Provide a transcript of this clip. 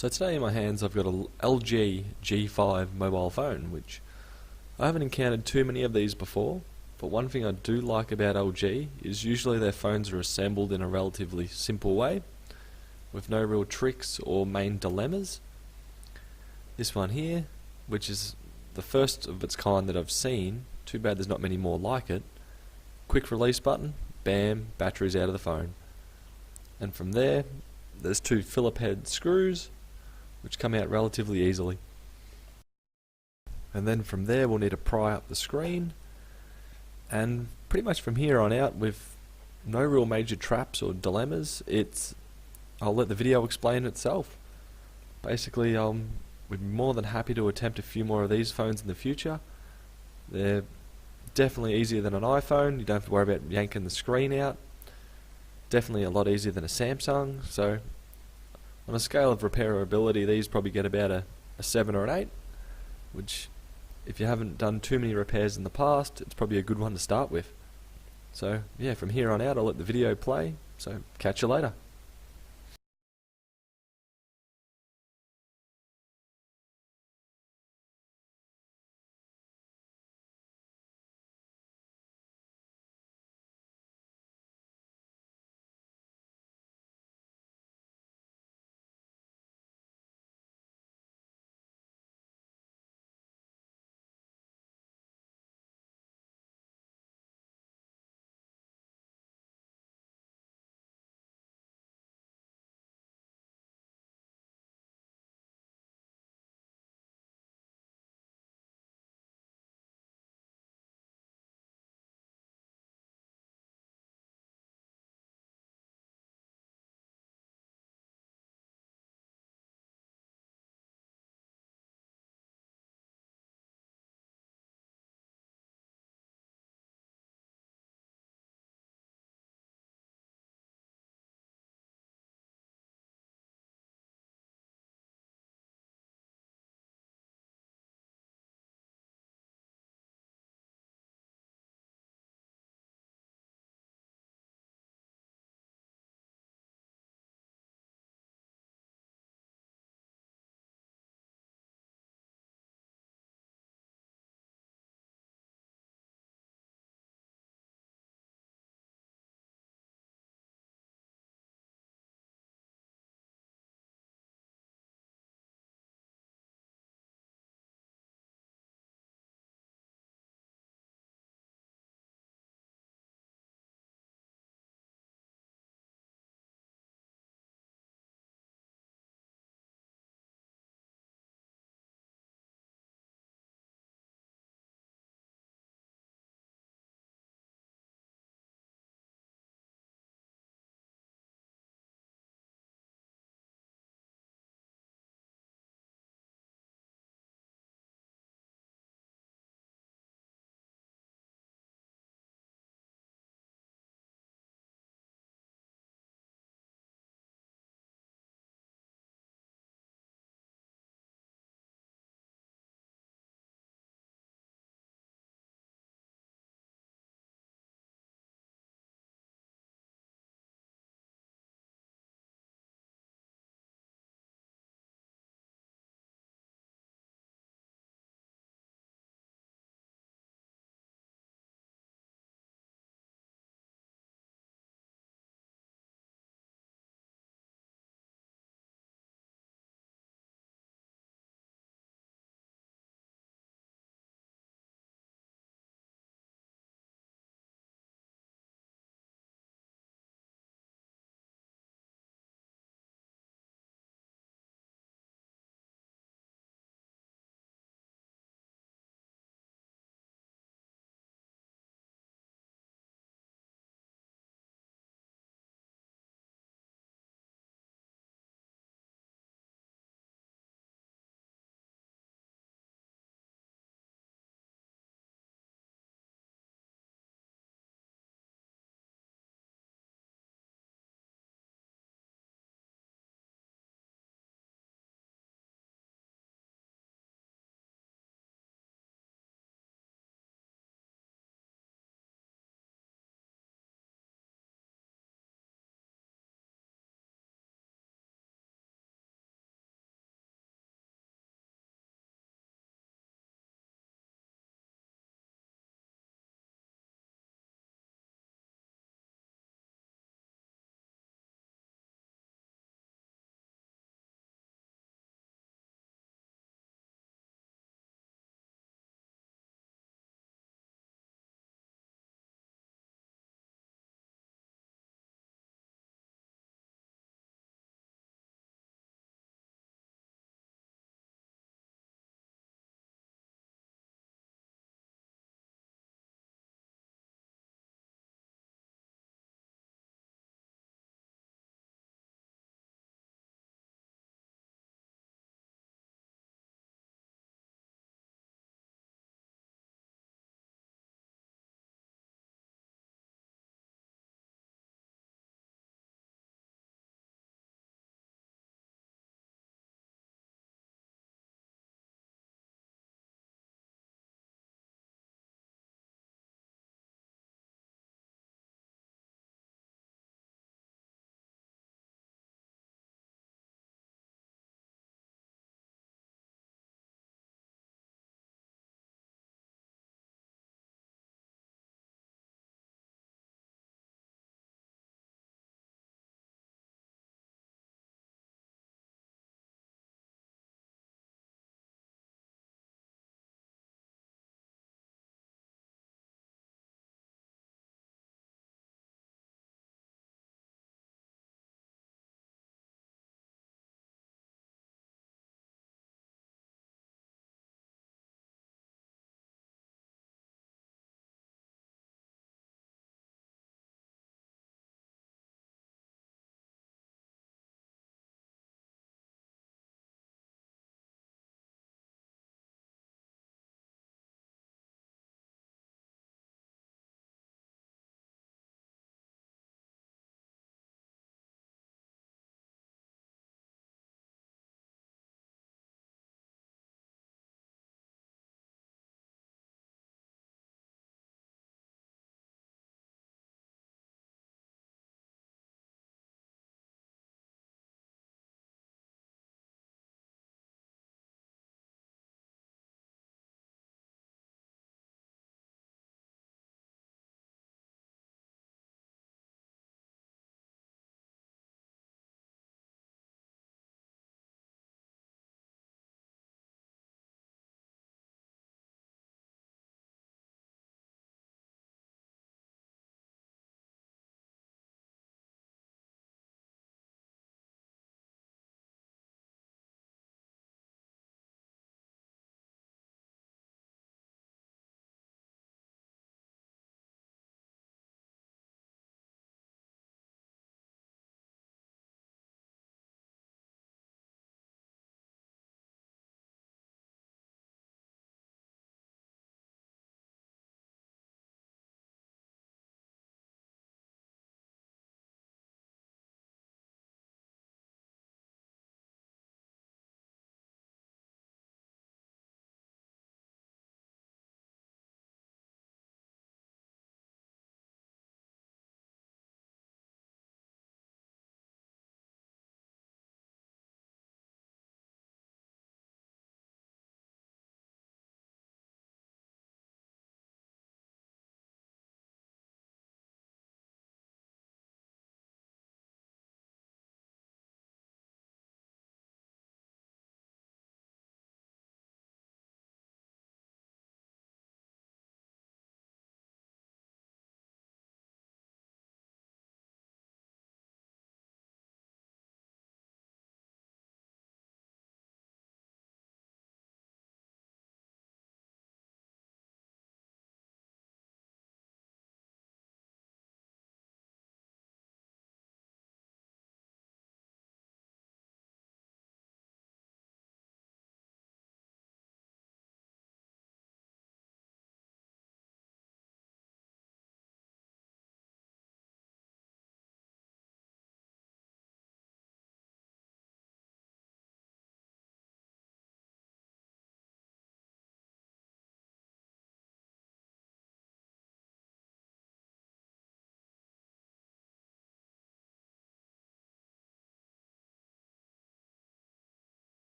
So today in my hands I've got a LG G5 mobile phone, which I haven't encountered too many of these before, but one thing I do like about LG is usually their phones are assembled in a relatively simple way, with no real tricks or main dilemmas. This one here, which is the first of its kind that I've seen, too bad there's not many more like it, quick release button, bam, battery's out of the phone. And from there, there's two Phillip head screws, which come out relatively easily. And then from there we'll need to pry up the screen, and pretty much from here on out, with no real major traps or dilemmas, I'll let the video explain itself. Basically, we'd be more than happy to attempt a few more of these phones in the future. They're definitely easier than an iPhone. You don't have to worry about yanking the screen out. Definitely a lot easier than a Samsung. So on a scale of repairability, these probably get about a 7 or an 8, which, if you haven't done too many repairs in the past, it's probably a good one to start with. So yeah, from here on out I'll let the video play, so catch you later.